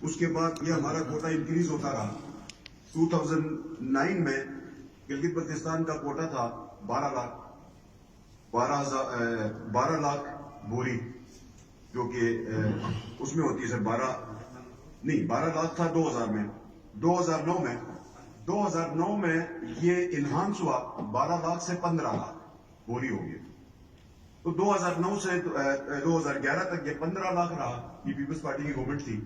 اس کے بعد یہ ہمارا کوٹا انکریز ہوتا رہا. 2009 میں گلگت بلتستان کا کوٹا تھا 12 لاکھ بوری، جو کہ اس میں ہوتی ہے سر 12 لاکھ تھا 2000 میں. 2009 میں یہ انہانس ہوا 12 لاکھ سے 15 لاکھ بوری ہو گئی. تو 2009 سے 2011 تک یہ 15 لاکھ رہا. یہ پیپلز پارٹی کی گورنمنٹ تھی.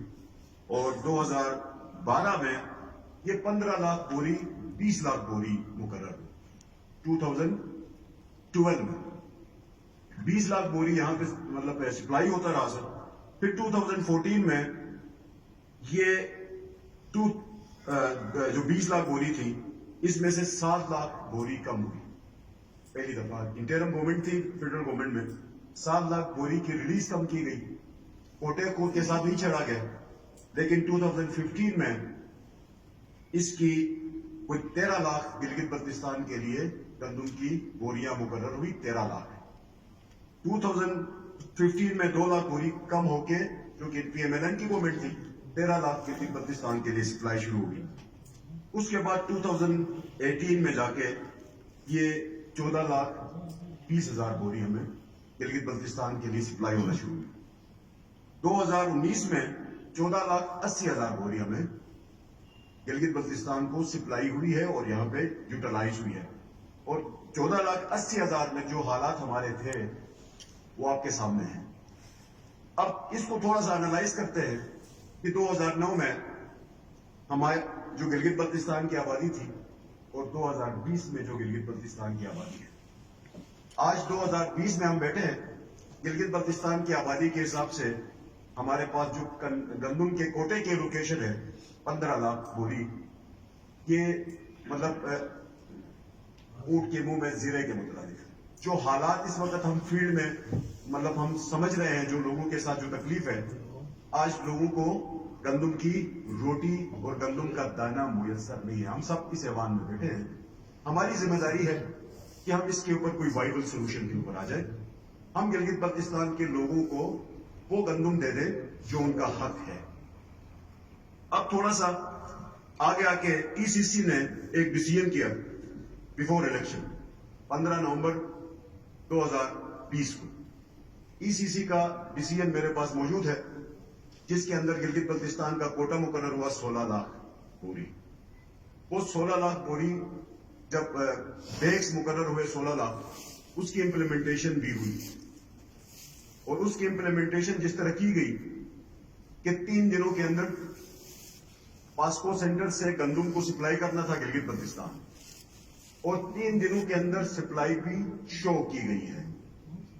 اور 2012 میں یہ 15 لاکھ بوری 20 لاکھ بوری مقرر ہوئی. 2012 میں 20 لاکھ بوری یہاں پہ مطلب سپلائی ہوتا رہا سر. پھر 2014 میں یہ جو 20 لاکھ بوری تھی اس میں سے 7 لاکھ بوری کم ہوئی. پہلی دفعہ انٹرم گورنمنٹ تھی فیڈرل گورنمنٹ میں 7 لاکھ بوری کی ریلیز کم کی گئی. کوٹے کو کے ساتھ نہیں چڑھا گیا. لیکن 2015 میں اس کی کوئی 13 لاکھ گلگت بلتستان کے لیے گندم کی بوریاں مقرر ہوئی. 13 لاکھ 2015 میں 2 لاکھ بوری کم ہو کے جو کہ پی ایم ایل این کی گورنمنٹ تھی 13 لاکھ گلگت بلتستان کے لیے سپلائی شروع ہوگی. اس کے بعد 2018 میں جا کے یہ 14 لاکھ 20 ہزار بوری ہمیں گلگت بلتستان کے لیے سپلائی ہونا شروع ہوئی. 2019 میں 14 لاکھ 80 ہزار بوری ہمیں گلگت بلتستان کو سپلائی ہوئی ہے اور یہاں پہ یوٹیلائز ہوئی ہے. اور 14 لاکھ 80 ہزار میں جو حالات ہمارے تھے وہ آپ کے سامنے ہیں. اب اس کو تھوڑا سا انالائز کرتے ہیں کہ 2009 میں ہمارے جو گلگت بلتستان کی آبادی تھی اور 2020 میں جو گلگت بلتستان کی آبادی ہے. آج 2020 میں ہم بیٹھے ہیں. گلگت بلتستان کی آبادی کے حساب سے ہمارے پاس جو گندم کے کوٹے کی لوکیشن ہے 15 لاکھ بوری. یہ مطلب اونٹ کے منہ میں زیرے کے مترادف. جو حالات اس وقت ہم فیلڈ میں مطلب ہم سمجھ رہے ہیں، جو لوگوں کے ساتھ جو تکلیف ہے، آج لوگوں کو گندم کی روٹی اور گندم کا دانہ میسر نہیں ہے. ہم سب اس ایوان میں بیٹھے ہیں. ہماری ذمہ داری ہے کہ ہم اس کے اوپر کوئی وائبل سولوشن کے اوپر آ جائے. ہم گلگت بلتستان کے لوگوں کو وہ گندم دے دیں جو ان کا حق ہے. اب تھوڑا سا آگے آ کے ای سی سی نے ایک ڈیسیژن کیا بیفور الیکشن 15 نومبر 2020 کو. ای سی سی کا ڈیسیژن میرے پاس موجود ہے جس کے اندر گلگت بلتستان کا کوٹا مقرر ہوا 16 لاکھ بوری. وہ 16 لاکھ بوری جب بیگس مقرر ہوئے 16 لاکھ، اس کی امپلیمنٹیشن بھی ہوئی. اور اس کی امپلیمنٹیشن جس طرح کی گئی کہ 3 دنوں کے اندر پاسکو سینٹر سے گندم کو سپلائی کرنا تھا گلگت بلتستان، اور 3 دنوں کے اندر سپلائی بھی شو کی گئی ہے،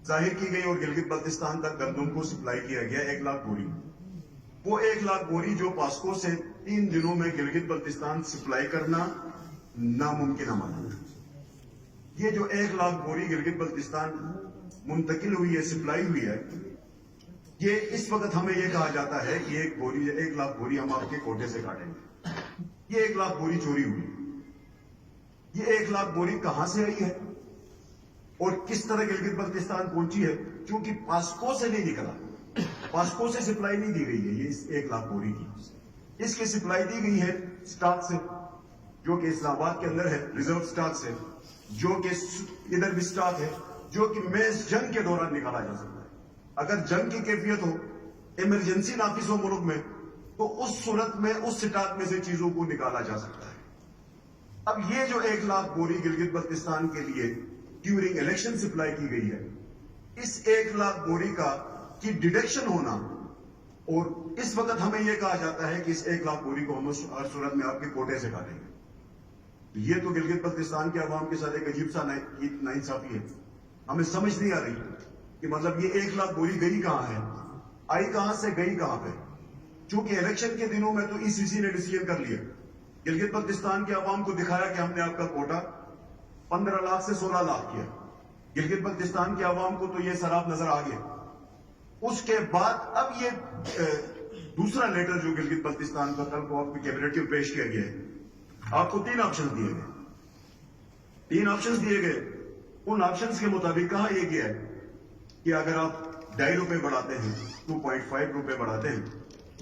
ظاہر کی گئی، اور گلگت بلتستان تک گندم کو سپلائی کیا گیا 1 لاکھ بوری. وہ 1 لاکھ بوری جو پاسکو سے 3 دنوں میں گلگت بلتستان سپلائی کرنا ناممکن عمل ہے. یہ جو 1 لاکھ بوری گلگت بلتستان منتقل ہوئی ہے، سپلائی ہوئی ہے، یہ اس وقت ہمیں یہ کہا جاتا ہے کہ 1 لاکھ بوری ہم آپ کے کوٹے سے کاٹیں گے. یہ 1 لاکھ بوری چوری ہوئی. یہ 1 لاکھ بوری کہاں سے آئی ہے اور کس طرح گلگت بلتستان پہنچی ہے؟ چونکہ پاسکو سے نہیں نکلا، پاسکو سے سپلائی نہیں دی گئی ہے. یہ اس 1 لاکھ بوری کی اس کی سپلائی دی گئی ہے سٹاک سے، جو کہ اسلام آباد کے اندر ہے، ریزرو سٹاک سے، جو کہ ادھر بھی سٹاک ہے، جو کہ محض جنگ کے دوران نکالا جا سکتا ہے. اگر جنگ کی کیفیت ہو، ایمرجنسی نافذ ہو ملک میں، تو اس صورت میں اس سٹاک میں سے چیزوں کو نکالا جا سکتا ہے. اب یہ جو 1 لاکھ بوری گلگت بلتستان کے لیے ڈیورنگ الیکشن سپلائی کی گئی ہے، اس 1 لاکھ بوری کی ڈیڈکشن ہونا، اور اس وقت ہمیں یہ کہا جاتا ہے کہ اس 1 لاکھ بوری کو ہم ہر صورت میں آپ کے کوٹے سے کاٹیں گے. یہ تو گلگت بلتستان کے عوام کے ساتھ ایک عجیب سا ناانصافی ہے. ہمیں سمجھ نہیں آ رہی کہ مطلب یہ 1 لاکھ بوری گئی کہاں ہے، آئی کہاں سے، گئی کہاں پہ. چونکہ الیکشن کے دنوں میں تو ای سی سی نے ڈیسیژن کر لیا، گلگت بلتستان کے عوام کو دکھایا کہ ہم نے آپ کا کوٹا 15 لاکھ سے 16 لاکھ کیا. گلگت بلتستان کے عوام کو تو یہ سراب نظر آ گیا. اس کے بعد اب یہ دوسرا لیٹر جو گلگت بلتستان کا کل کو آپ کی کیبنٹ میں پیش کیا گیا ہے، آپ کو 3 آپشن دیے گئے. 3 آپشن دیے گئے. ان آپشنز کے مطابق کہا یہ گیا ہے کہ اگر آپ 2.5 روپے بڑھاتے ہیں، 2.5 روپے بڑھاتے ہیں،